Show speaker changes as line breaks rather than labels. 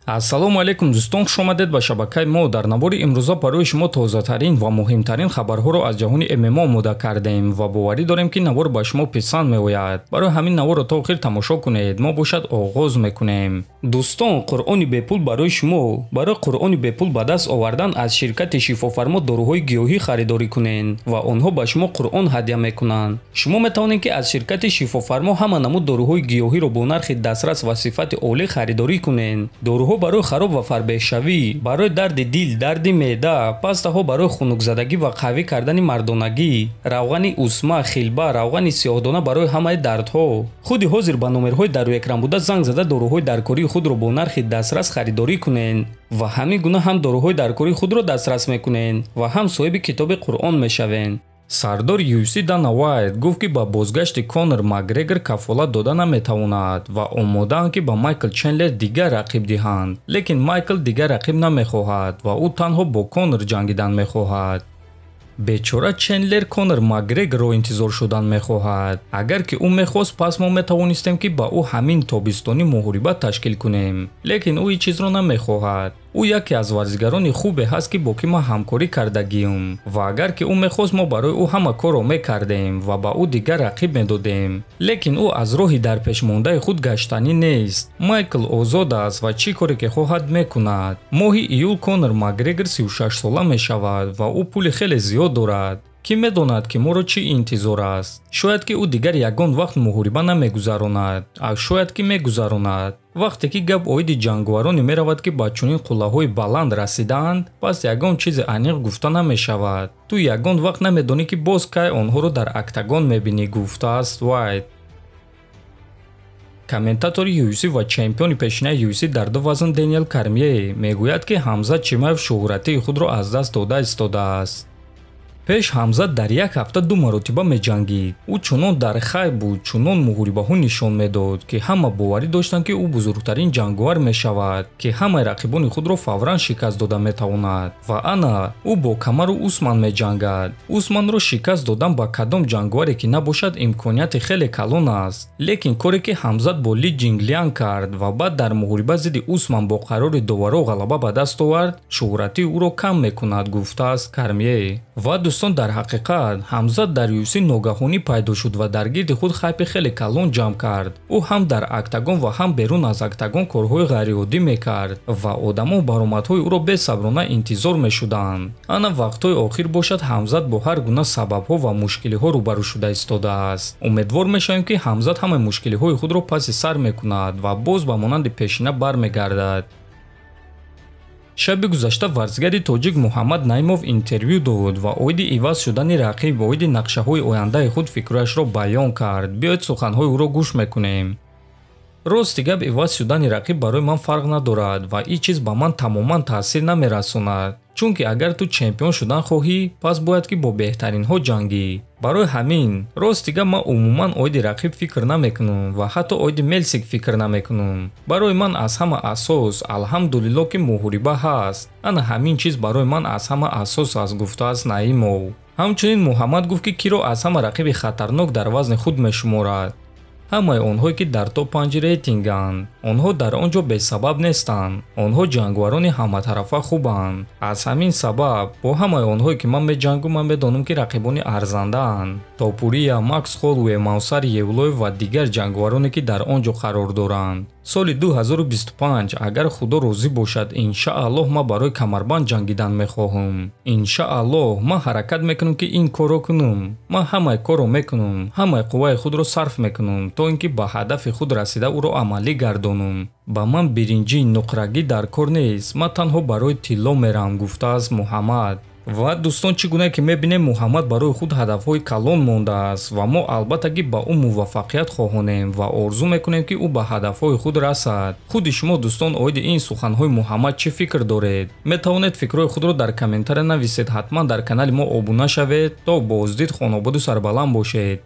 ассалому алайкум дӯстон, хуш омадед ба шабакаи мо. Дар навори имрӯза барои шумо тозатарин ва муҳимтарин хабарҳоро аз ҷаҳони ММО омода кардем ва боварӣ дорем ки навор ба шумо писанд меояд. Барои ҳамин наворро то охир тамошо кунед. Мо бошад оғоз мекунем. дӯстон, қуръони бепул барои шумо. Барои қуръони бепул ба даст овардан аз ширкати шифофармо доруҳои гиёҳӣ харидорӣ кунед ва онҳо ба шумо қуръон ҳадия мекунанд. Шумо метавонед ки аз ширкати шифофармо ҳама намуд доруҳои гиёҳиро бо нархи дастрас ва сифати олӣ харидорӣ кунед. Доруҳо барои хароб ва фарбеҳшавӣ, барои дарди дил, дарди меъда, пастаҳо барои хунукзадагӣ ва қавӣ кардани мардонагӣ, равғани усма, хилба, равғани сиёҳдона барои ҳамаи дардҳо. Худи ҳозир ба номерҳои дар рӯекран буда занг зада доруҳои даркории худро бо нархи дастрас харидорӣ кунед ва ҳамин гуна ҳам доруҳои даркории худро дастрас мекунед ва ҳам соҳиби китоби қуръон мешавед. сардори UFC Дана Уайт гуфт ки ба бозгашти Конор Макгрегор кафолат дода наметавонад ва омодаанд ки ба Майкл дигар рақиб диҳанд. Лекин Майкл дигар рақиб намехоҳад ва ӯ танҳо бо Конор ҷангидан мехоҳад. бечора Чендлер Конор Макгрегорро интизор шудан мехоҳад. Агар ки ӯ мехост, пас мо метавонистем ки ба ӯ ҳамин тобистони муҳориба ташкил кунем. Лекин ӯ ин чизро намехоҳад. ӯ яке аз варзигарони хубе ҳаст ки бо ки мо ҳамкорӣ кардагием ва агар ки ӯ мехост, мо барои ӯ ҳама корро мекардем ва ба ӯ дигар рақиб медодем. Лекин ӯ аз роҳи дарпешмондаи худ гаштанӣ нест. Майкл озод аст ва чӣ коре ки хоҳад мекунад. Моҳи июл Конор Макгрегор 36 сола мешавад ва ӯ пули хеле зиёд дорад. Ки медонад ки моро чӣ интизор аст. Шояд ки ӯ дигар ягон вақт муҳориба намегузаронад. Шояд ки мегузаронад. вақте ки гап оиди ҷанговароне меравад ки ба чунин қуллаҳои баланд расидаанд, пас ягон чизи аниқ гуфта намешавад. Ту ягон вақт намедонӣ ки боз кай онҳоро дар октагон мебинӣ, гуфтааст Уайт. комментатори UFC ва чемпиони пешинаи UFC дар ду вазн Дэниел Кормье мегӯяд ки Ҳамзат Чимаев шӯҳратии худро аз даст дода истодааст. пеш Ҳамзат дар як ҳафта 2 маротиба меҷангид. ӯ чунон дар хай буд, чунон муҳорибаҳо нишон медод, ки ҳама боварӣ доштанд ки ӯ бузургтарин ҷанговар мешавад, ки ҳамаи рақибони худро фавран шикаст дода метавонад. Ва ана ӯ бо Камару Усман меҷангад. Усманро шикаст додан ба кадом ҷанговаре ки набошад имконияти хеле калон аст. Лекин коре ки Ҳамзат бо Ли Ҷинглиан кард ва баъд дар муҳориба зидди Усман бо қарори доваро ғалаба ба даст овард, шӯҳратии ӯро кам мекунад, гуфтааст Кормье. ва дӯстон, дар ҳақиқат Ҳамзат дар UFC ногаҳонӣ пайдо шуд ва дар гирди худ хайпи хеле калон ҷамъ кард. ӯ ҳам дар октагон ва ҳам берун аз октагон корҳои ғайриоддӣ мекард ва одамон баромадҳои ӯро бесаброна интизор мешуданд. Ана вақтҳои охир бошад Ҳамзат бо ҳар гуна сабабҳо ва мушкилиҳо рӯбарӯ шуда истодааст. умедвор мешавем ки Ҳамзат ҳамаи мушкилиҳои худро паси сар мекунад ва боз ба монанди пешина бармегардад. шаби гузашта варзигари тоҷик Мухаммад Наимов интервью дод ва оиди иваз шудани рақиб ва оиди нақшаҳои ояндаи худ фикрашро баён кард. биёед суханҳои ӯро гӯш мекунем. рости гап, иваз шудани рақиб барои ман фарқ надорад ва ин чиз ба ман тамоман таъсир намерасонад. чунки агар ту чемпион шудан хоҳӣ, пас бояд ки бо беҳтаринҳо ҷангӣ. барои ҳамин рости гап, ман умуман оиди рақиб фикр намекунам ва ҳатто оиди Мелсик фикр намекунам. барои ман аз ҳама асос алҳамдулилло ки муҳориба ҳаст. ана ҳамин чиз барои ман аз ҳама асос аст, гуфтааст Наимов. ҳамчунин Муҳаммад гуфт ки киро аз ҳама рақиби хатарнок дар вазни худ мешуморад. ҳамаи онҳое ки дар топ-5 рейтинганд, онҳо дар он ҷо бесабаб нестанд. онҳо ҷангварони ҳаматарафа хубанд. аз ҳамин сабаб бо ҳамаи онҳое ки ман меҷангум, ман медонам ки рақибони арзандаанд. Топурия, Макс Холлоуэй, Мавсар Евлоев ва дигар ҷангвароне ки дар он ҷо қарор доранд. соли 2025 агар худо розӣ бошад, иншааллоҳ ман барои камарбанд ҷангидан мехоҳам. иншааллоҳ ман ҳаракат мекунам ки ин корро кунам. ман ҳамаи корро мекунам, ҳамаи қувваи худро сарф мекунам то ин ки ба ҳадафи худ расида ӯро амалӣ гардонам. ба ман биринҷӣ нуқрагӣ дар кор нест, ман танҳо барои тилло мерам, гуфтааст Муҳаммад. ва дӯстон, чӣ гуна ки мебинем Муҳаммад барои худ ҳадафҳои калон мондааст ва мо албатта ки ба ӯ муваффақият хоҳонем ва орзу мекунем ки ӯ ба ҳадафҳои худ расад. худи шумо дӯстон оиди ин суханҳои Муҳаммад чӣ фикр доред? метавонед фикрҳои худро дар комментария нависед. ҳатман дар канали мо обуна шавед. то боздид, хонободу сарбаланд бошед.